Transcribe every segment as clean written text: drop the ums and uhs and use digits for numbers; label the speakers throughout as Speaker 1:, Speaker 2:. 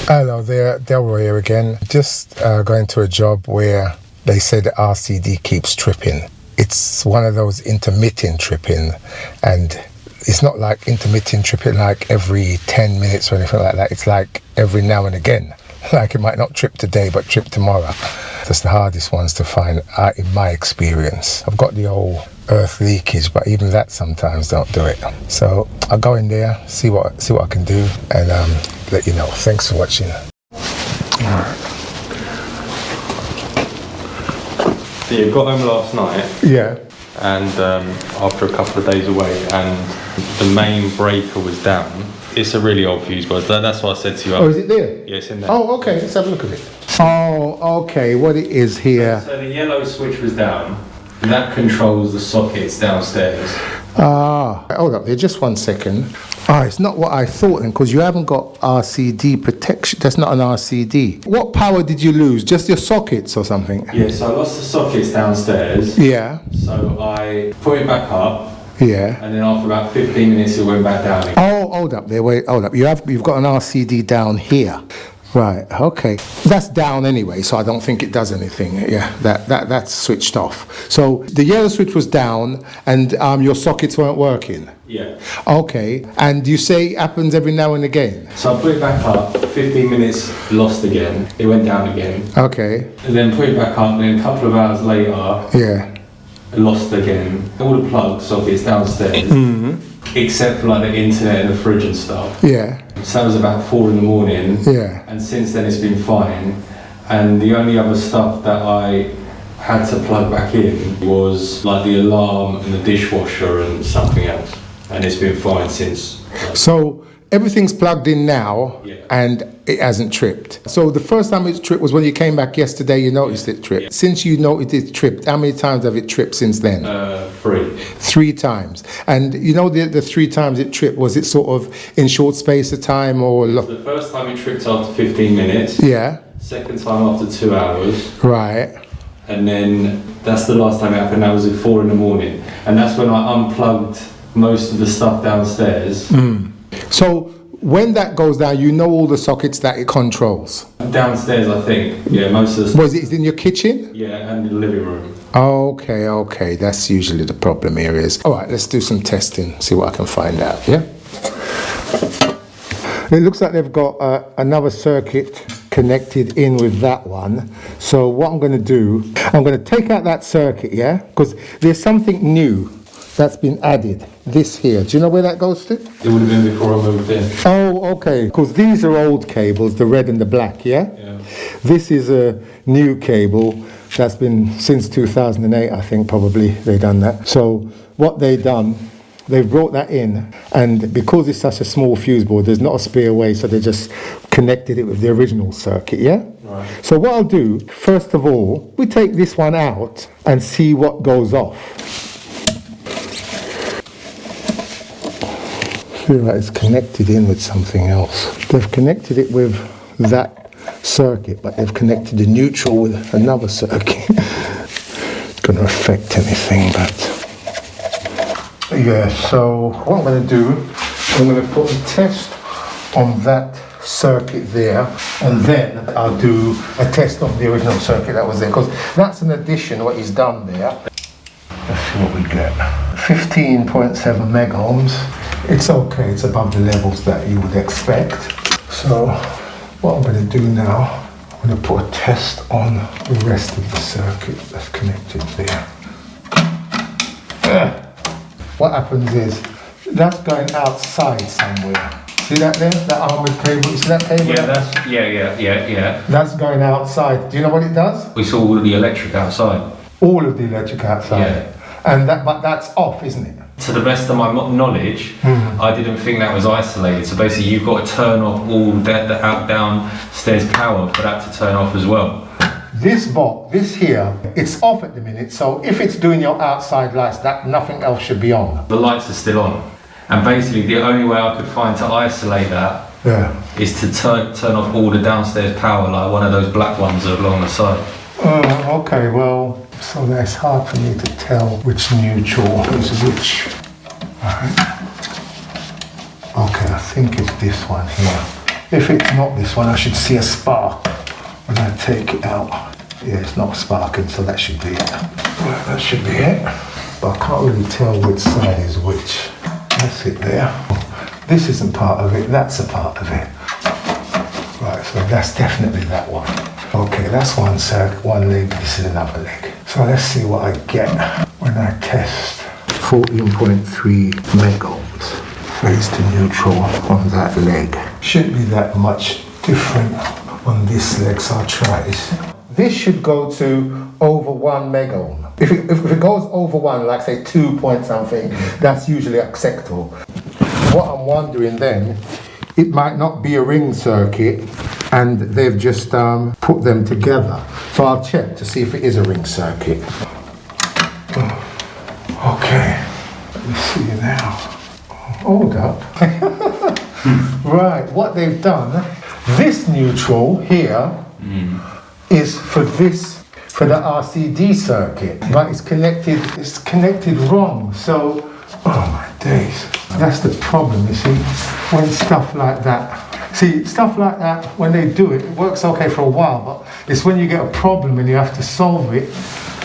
Speaker 1: Hello there, Delroy here again. Just going to a job where they say the RCD keeps tripping. It's one of those intermittent tripping, and it's not like intermittent tripping like every 10 minutes or anything like that. It's like every now and again. Like it might not trip today, but trip tomorrow. That's the hardest ones to find in my experience. I've got the old earth leakage, but even that sometimes don't do it. So I'll go in there, see what I can do, and let you know. Thanks for watching.
Speaker 2: So you got home last night.
Speaker 1: Yeah.
Speaker 2: And after a couple of days away, and the main breaker was down. It's a really old fuse board. That's what I said to you.
Speaker 1: Oh, is it there?
Speaker 2: Yeah, it's in there.
Speaker 1: Oh, okay. Let's have a look at it. Oh, okay. What it is here.
Speaker 2: So the yellow switch was down. And that controls the sockets downstairs.
Speaker 1: Ah, hold up there, just 1 second. Ah, it's not what I thought then, because you haven't got RCD protection. That's not an RCD. What power did you lose? Just your sockets or something?
Speaker 2: Yeah, so I lost the sockets downstairs.
Speaker 1: Yeah.
Speaker 2: So I put it back up.
Speaker 1: Yeah.
Speaker 2: And then after about 15 minutes, it went back down again.
Speaker 1: Oh, hold up there, wait, hold up. You've got an RCD down here. Right, okay. That's down anyway, so I don't think it does anything. Yeah, that's switched off. So the yellow switch was down and your sockets weren't working?
Speaker 2: Yeah.
Speaker 1: Okay, and you say it happens every now and again?
Speaker 2: So I put it back up, 15 minutes, lost again. It went down again.
Speaker 1: Okay.
Speaker 2: And then put it back up, and then a couple of hours later,
Speaker 1: yeah,
Speaker 2: lost again. All the plug sockets downstairs, except for like the internet and the fridge and stuff.
Speaker 1: Yeah.
Speaker 2: So that was about 4 in the morning.
Speaker 1: Yeah.
Speaker 2: And since then it's been fine. And the only other stuff that I had to plug back in was like the alarm and the dishwasher and something else. And it's been fine since.
Speaker 1: So everything's plugged in now,
Speaker 2: yeah,
Speaker 1: and it hasn't tripped. So the first time it tripped was when you came back yesterday, you noticed it tripped.
Speaker 2: Yeah.
Speaker 1: Since you noticed it tripped, how many times have it tripped since then?
Speaker 2: 3.
Speaker 1: 3 times. And you know the 3 times it tripped, was it sort of in short space of time or?
Speaker 2: The first time it tripped after 15 minutes.
Speaker 1: Yeah.
Speaker 2: Second time after 2 hours.
Speaker 1: Right.
Speaker 2: And then that's the last time it happened. That was at 4 in the morning. And that's when I unplugged most of the stuff downstairs.
Speaker 1: So when that goes down, you know all the sockets that it controls?
Speaker 2: Downstairs, I think. Yeah, most of the stuff.
Speaker 1: Was it in your kitchen?
Speaker 2: Yeah, and the living room.
Speaker 1: Okay. That's usually the problem areas. All right, let's do some testing, see what I can find out, yeah? It looks like they've got another circuit connected in with that one. So what I'm going to do, I'm going to take out that circuit, yeah? Because there's something new that's been added, this here. Do you know where that goes to?
Speaker 2: It would have been before I moved in.
Speaker 1: Oh, okay. Because these are old cables, the red and the black, yeah?
Speaker 2: Yeah.
Speaker 1: This is a new cable that's been since 2008, I think, probably they done that. So what they done, they've brought that in, and because it's such a small fuse board, there's not a spare way, so they just connected it with the original circuit, yeah?
Speaker 2: Right.
Speaker 1: So what I'll do, first of all, we take this one out and see what goes off. I feel like it's connected in with something else. They've connected it with that circuit, but they've connected the neutral with another circuit. It's going to affect anything, but yeah. So what I'm going to do, I'm going to put a test on that circuit there, and then I'll do a test of the original circuit that was there, because that's an addition what he's done there. Let's see what we get. 15.7 mega ohms. It's okay, it's above the levels that you would expect. So what I'm going to do now, I'm going to put a test on the rest of the circuit that's connected there. What happens is, that's going outside somewhere. See that there? That armoured cable? You see that cable?
Speaker 2: Yeah, yeah.
Speaker 1: That's going outside. Do you know what it does?
Speaker 2: We saw all of the electric outside.
Speaker 1: All of the electric outside.
Speaker 2: Yeah.
Speaker 1: And but that's off, isn't it?
Speaker 2: To the best of my knowledge, I didn't think that was isolated. So basically, you've got to turn off all the downstairs power for that to turn off as well.
Speaker 1: This box, this here, it's off at the minute. So if it's doing your outside lights, that nothing else should be on.
Speaker 2: The lights are still on, and basically the only way I could find to isolate that is to turn off all the downstairs power, like one of those black ones that are along the side.
Speaker 1: Okay, well, so it's hard for me to tell which neutral is which. Alright. Okay, I think it's this one here. If it's not this one, I should see a spark when I take it out. Yeah, it's not sparking, so that should be it. Right, that should be it. But I can't really tell which side is which. That's it there. This isn't part of it, that's a part of it. Right, so that's definitely that one. Okay, that's one leg, this is another leg. So let's see what I get when I test. 14.3 megohms phase to neutral on that leg. Shouldn't be that much different on this leg, so I'll try this. This should go to over 1 megohm. If it goes over 1, like say 2 point something, that's usually acceptable. What I'm wondering then, it might not be a ring circuit and they've just put them together. So I'll check to see if it is a ring circuit. Okay, let me see now. Hold up. Right, what they've done, this neutral here is for the RCD circuit, but it's connected wrong. So, oh my days, that's the problem, you see, when stuff like that. See, stuff like that, when they do it, it works okay for a while, but it's when you get a problem and you have to solve it,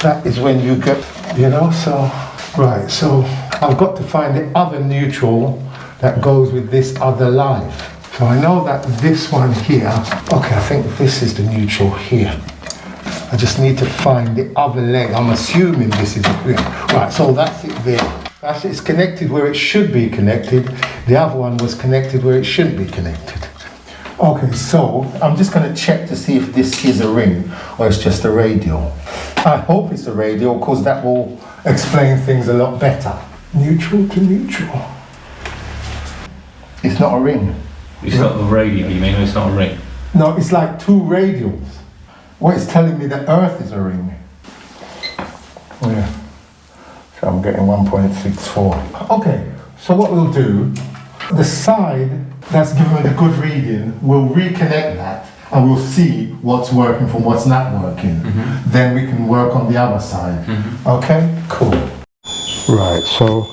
Speaker 1: that is when you get, you know, so, right, so I've got to find the other neutral that goes with this other live. So I know that this one here, okay, I think this is the neutral here. I just need to find the other leg. I'm assuming this is it. Right, so that's it there. It's connected where it should be connected. The other one was connected where it shouldn't be connected. Okay, so I'm just going to check to see if this is a ring or it's just a radial. I hope it's a radial because that will explain things a lot better. Neutral to neutral. It's not a ring.
Speaker 2: It's not a radial, you mean? It's not a ring?
Speaker 1: No, it's like two radials. What it's telling me that Earth is a ring. Yeah. So I'm getting 1.64. Okay, so what we'll do, the side that's giving me the good reading, we'll reconnect that and we'll see what's working from what's not working. Then we can work on the other side. Okay, cool. Right, so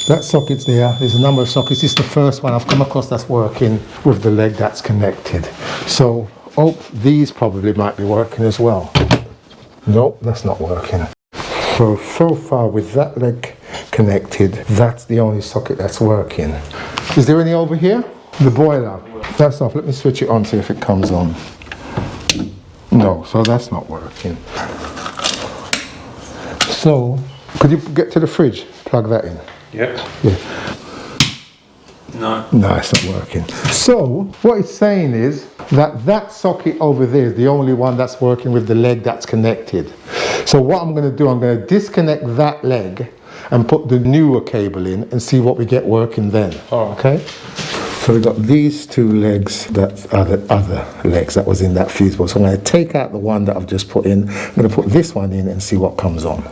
Speaker 1: that socket's there. There's a number of sockets. This is the first one I've come across that's working with the leg that's connected. So, oh, these probably might be working as well. Nope, that's not working. So far with that leg connected, that's the only socket that's working. Is there any over here? The boiler. That's off. Let me switch it on, see if it comes on. No, so that's not working. So, could you get to the fridge? Plug that in.
Speaker 2: Yep.
Speaker 1: Yeah.
Speaker 2: No,
Speaker 1: it's not working. So, what it's saying is that that socket over there is the only one that's working with the leg that's connected. So what I'm going to do, I'm going to disconnect that leg and put the newer cable in and see what we get working then. Okay? So we've got these two legs that are the other legs that was in that fuse box. So I'm going to take out the one that I've just put in. I'm going to put this one in and see what comes on.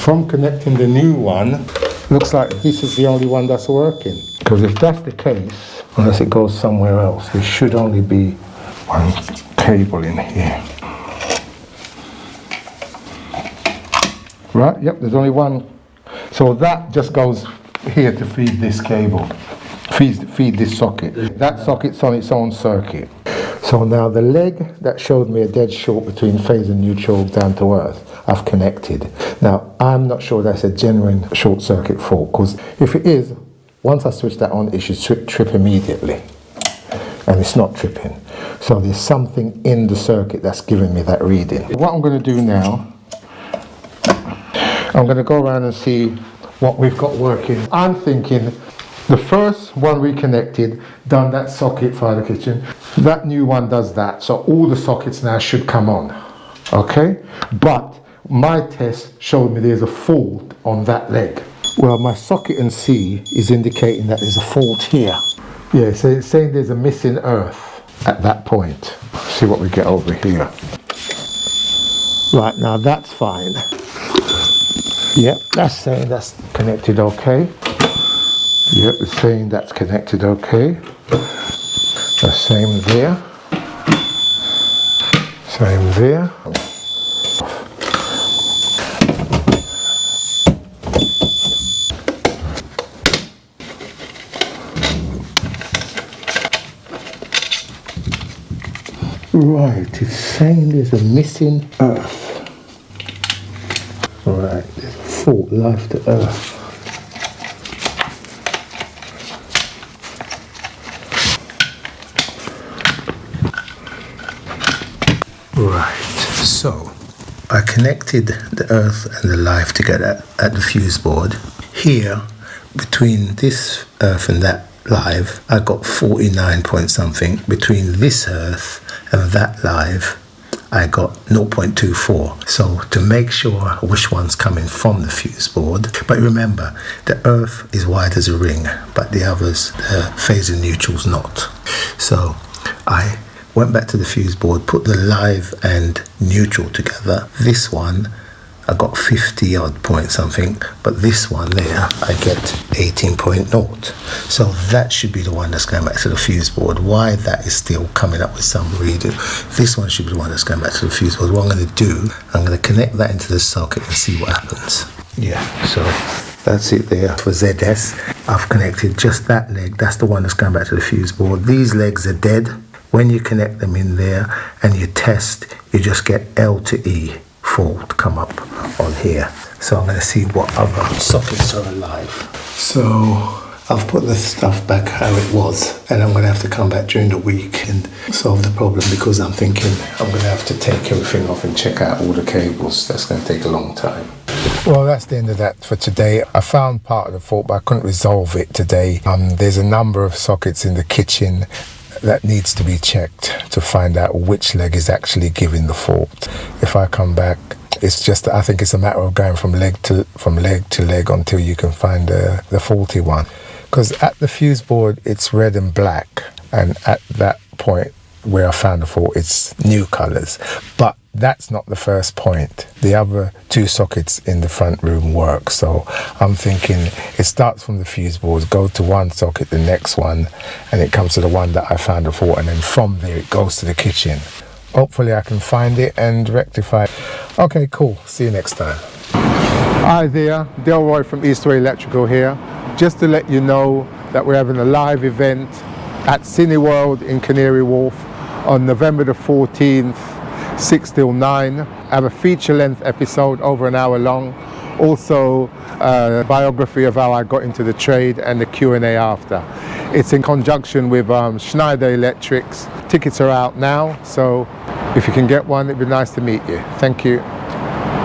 Speaker 1: From connecting the new one, looks like this is the only one that's working. Because if that's the case, unless it goes somewhere else, there should only be one cable in here. Right, yep, there's only one. So that just goes here to feed this cable, feed this socket. That socket's on its own circuit. So now the leg that showed me a dead short between phase and neutral down to earth, I've connected. Now, I'm not sure that's a genuine short circuit fault, because if it is, once I switch that on, it should trip immediately. And it's not tripping. So there's something in the circuit that's giving me that reading. What I'm going to do now, I'm going to go around and see what we've got working. I'm thinking the first one we connected, done that socket for the kitchen. That new one does that. So all the sockets now should come on. Okay? But my test showed me there's a fault on that leg. Well, my socket and C is indicating that there's a fault here. Yeah, so it's saying there's a missing earth at that point. See what we get over here. Right, now that's fine. Yep, that's saying that's connected okay. Yep, it's saying that's connected okay. The same there. Same there. Right, it's saying there's a missing earth. Right, there's a fault, life to earth. Right, so I connected the earth and the live together at the fuse board. Here, between this earth and that live, I got 49 point something. Between this earth and that live, I got 0.24. So to make sure which one's coming from the fuse board, but remember, the earth is wide as a ring, but the others, the phasor neutral's not. So I went back to the fuse board, put the live and neutral together. This one, I got 50 odd point something, but this one there, I get 18.0. So that should be the one that's going back to the fuse board. Why that is still coming up with some reading. This one should be the one that's going back to the fuse board. What I'm going to do, I'm going to connect that into the socket and see what happens. Yeah, so that's it there for ZS. I've connected just that leg. That's the one that's going back to the fuse board. These legs are dead. When you connect them in there and you test, you just get L to E fault come up on here. So I'm going to see what other sockets are alive. So I've put the stuff back how it was, and I'm going to have to come back during the week and solve the problem, because I'm thinking I'm going to have to take everything off and check out all the cables. That's going to take a long time. Well, that's the end of that for today. I found part of the fault, but I couldn't resolve it today. There's a number of sockets in the kitchen that needs to be checked to find out which leg is actually giving the fault. If I come back, it's just, I think it's a matter of going from leg to leg until you can find the faulty one. Because at the fuse board, it's red and black, and at that point where I found the fault, it's new colors. But that's not the first point. The other two sockets in the front room work. So I'm thinking it starts from the fuse boards, go to one socket, the next one, and it comes to the one that I found the fault, and then from there it goes to the kitchen. Hopefully I can find it and rectify it. Okay, cool. See you next time. Hi there, Delroy from Eastway Electrical here. Just to let you know that we're having a live event at Cineworld in Canary Wharf on November the 14th, 6 till 9. I have a feature-length episode over an hour long. Also a biography of how I got into the trade, and the Q&A after. It's in conjunction with Schneider Electric. Tickets are out now, so if you can get one, it'd be nice to meet you. Thank you.